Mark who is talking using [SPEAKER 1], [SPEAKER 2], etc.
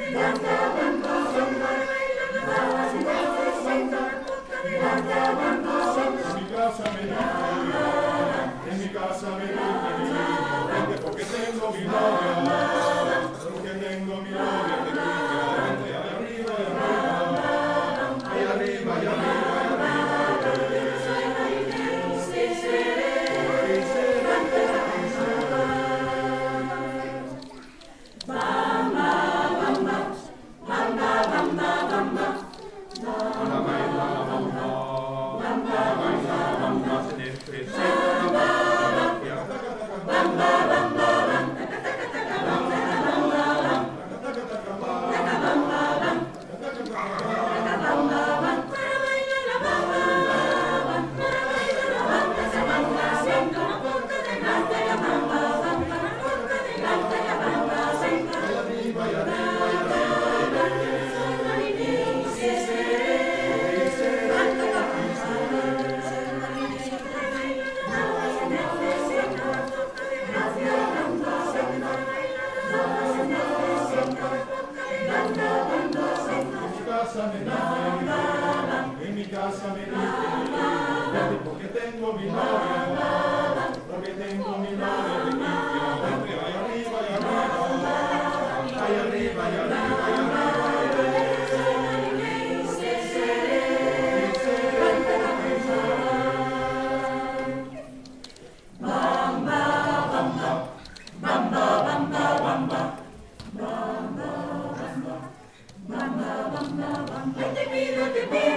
[SPEAKER 1] En mi casa me dicen, porque tengo mi novia, porque tengo mi novia, te allá arriba y arriba, allá arriba y arriba. En mi casa me dicen, porque tengo mi novia, porque tengo mi novia de Cristian, allá arriba y arriba, allá arriba y arriba y arriba.
[SPEAKER 2] Te pido